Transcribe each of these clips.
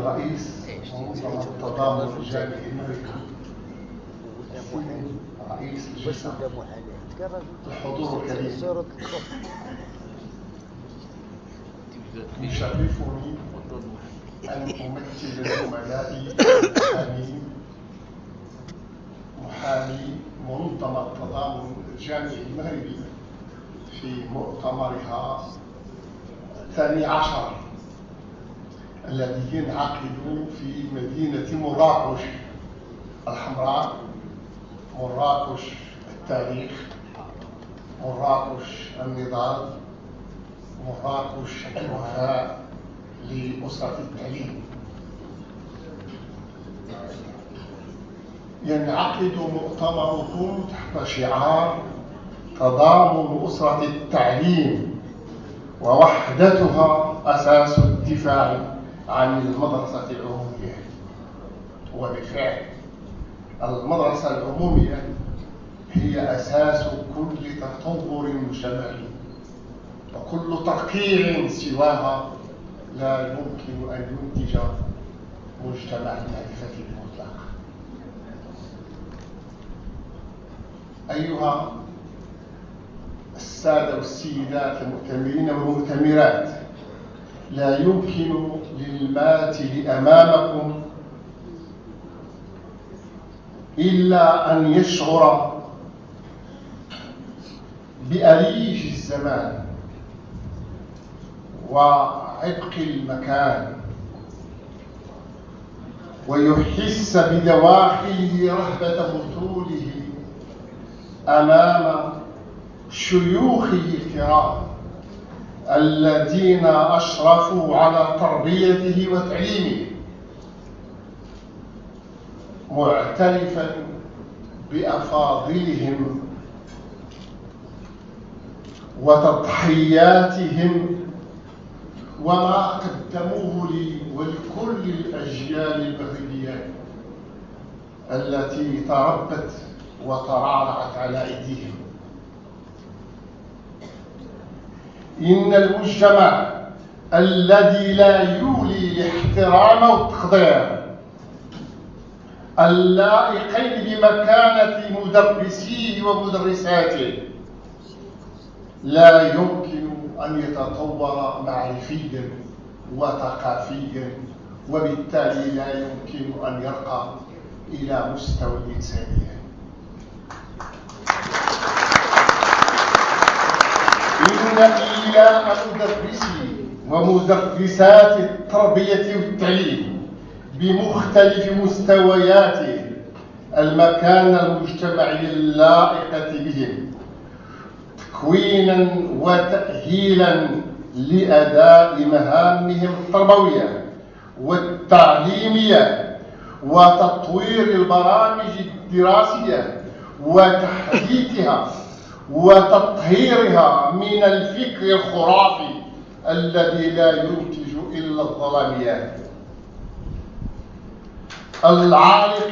رئيس منظمة التضامن الجامعي الأمريكي، رئيس الجلسة، الحضور الكريم، يشرفني أن أمثل زملائي المحامين، محامي منظمة التضامن الجامعي المغربي في مؤتمرها 12 الذي ينعقد في مدينة مراكش الحمراء، مراكش التاريخ، مراكش النضال، مراكش الوفاء لأسرة التعليم. ينعقد مؤتمركم تحت شعار تضامن أسرة التعليم ووحدتها أساس الدفاع عن المدرسة العمومية. وبالفعل المدرسة العمومية هي أساس كل تطور مجتمعي، وكل ترقيع سواها لا يمكن أن ينتج مجتمع المعرفة المطلق. أيها السادة والسيدات المؤتمرين والمؤتمرات، لا يمكن للماثل أمامكم إلا أن يشعر بأريج الزمان وعبق المكان، ويحس بدواخله رهبة بطوله أمام شيوخه الكرام الذين أشرفوا على تربيته وتعليمه، معترفا بأفاضلهم وتضحياتهم وما قدموه لي ولكل الأجيال المغربية التي تربت وترعرعت على أيديهم. إن المجتمع الذي لا يولي الاحترام والتقدير اللائقين بمكانة مدرسيه ومدرساته لا يمكن أن يتطور معرفيا وثقافيا، وبالتالي لا يمكن أن يرقى إلى مستوى الإنسانية. إن إيلاء مدرسي ومدرسات التربية والتعليم بمختلف مستوياته المكانة المجتمعية اللائقة بهم تكوينا وتأهيلا لأداء مهامهم التربوية والتعليمية وتطوير البرامج الدراسية وتحديثها وتطهيرها من الفكر الخرافي الذي لا ينتج إلا الظلاميات العالق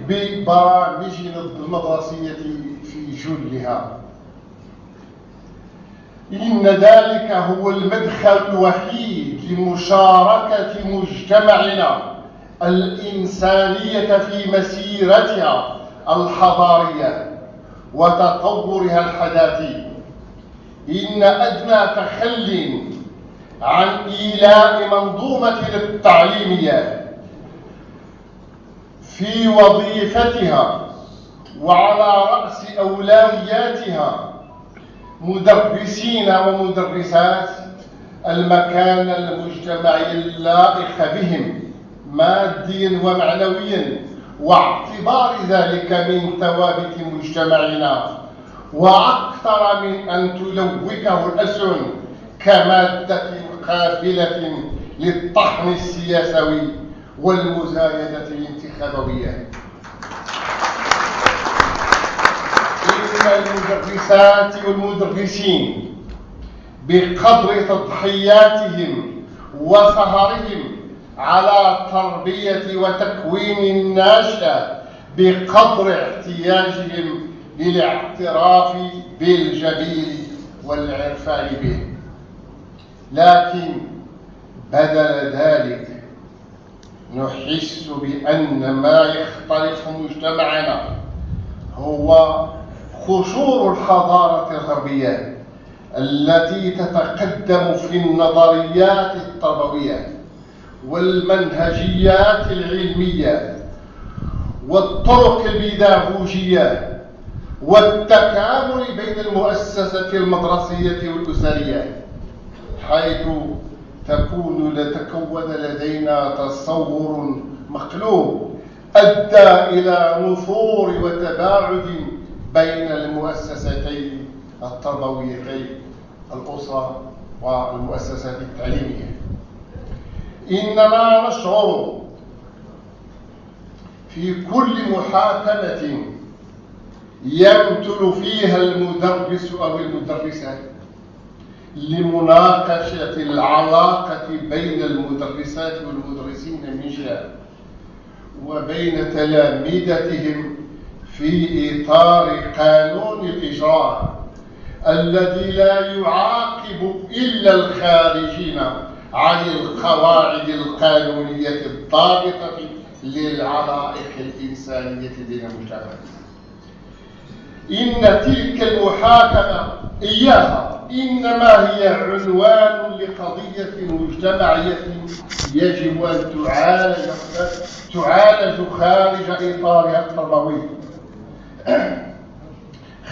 ببرامجنا المدرسية في جلها. إن ذلك هو المدخل الوحيد لمشاركة مجتمعنا الإنسانية في مسيرتها الحضارية وتطورها الحداثي. إن أدنى تخل عن إيلاء منظومة التعليمية في وظيفتها وعلى رأس أولوياتها مدرسين ومدرسات المكان المجتمعي اللائق بهم ماديا ومعنويا، واعتبار ذلك من ثوابت مجتمعنا، وأكثر من أن تلوكه الألسن كمادة قافلة للطحن السياسي والمزايدة الانتخابية. إن المدرسات والمدرسين بقدر تضحياتهم وسهرهم على تربية وتكوين الناشئة بقدر احتياجهم للاعتراف بالجميل والعرفان به. لكن بدل ذلك نحس بأن ما يختلف مجتمعنا هو قشور الحضارة الغربية التي تتقدم في النظريات التربوية والمنهجيات العلمية والطرق البيداغوجية والتكامل بين المؤسسة المدرسية والأسرية، حيث تكون لدينا تصور مقلوب أدى إلى نفور وتباعد بين المؤسستين التربويتين، الأسرة والمؤسسات التعليمية. إننا نشعر في كل محاكمة يمثل فيها المدرس أو المدرسة لمناقشة العلاقة بين المدرسات والمدرسين من جهة وبين تلامذتهم في إطار قانون الإجراء الذي لا يعاقب إلا الخارجين عن القواعد القانونية الضابطة للعلائق الإنسانية بين المجتمع. إن تلك المحاكمة إياها إنما هي عنوان لقضية مجتمعية يجب أن تعالج خارج إطارها التربوي،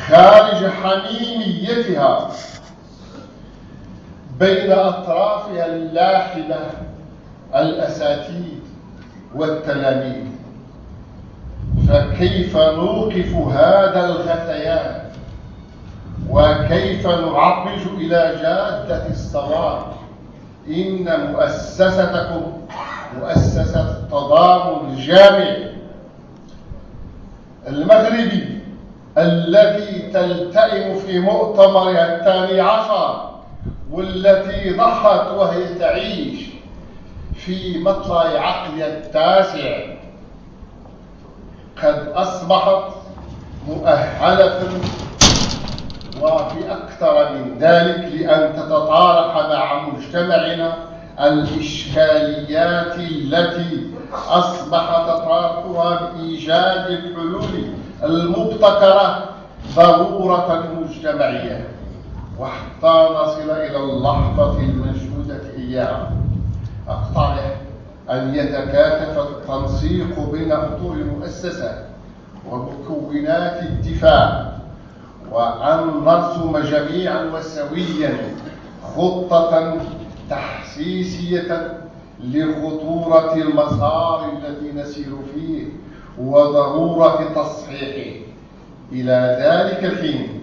خارج حميميتها بين أطرافها اللاحمة الأساتذة والتلاميذ. فكيف نوقف هذا الغثيان وكيف نعرج إلى جادة الصواب؟ إن مؤسستكم مؤسسة التضامن الجامعي المغربي التي تلتئم في مؤتمرها 12 والتي ضحت وهي تعيش في مطلع عقلها 9 قد أصبحت مؤهلة وفي أكثر من ذلك لأن تتطارح مع مجتمعنا الإشكاليات التي أصبح تطرحها بإيجاد الحلول المبتكرة ضرورة مجتمعية، وحتى نصل إلى اللحظة المنشودة إياها أقترح أن يتكاتف التنسيق بين أطر المؤسسة ومكونات الدفاع، وأن نرسم جميعا وسويا خطة تحسيسية لخطورة المسار الذي نسير فيه وضرورة تصحيحه. إلى ذلك الحين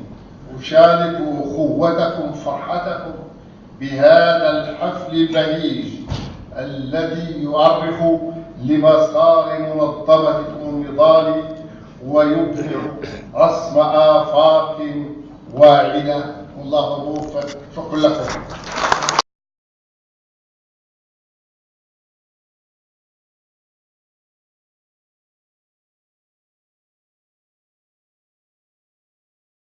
أشارك أخوتكم فرحتكم بهذا الحفل البهيج الذي يؤرخ لمسار منظمة النضال ويبدع رسم آفاق واعدة. والله موفق. شكرا لكم.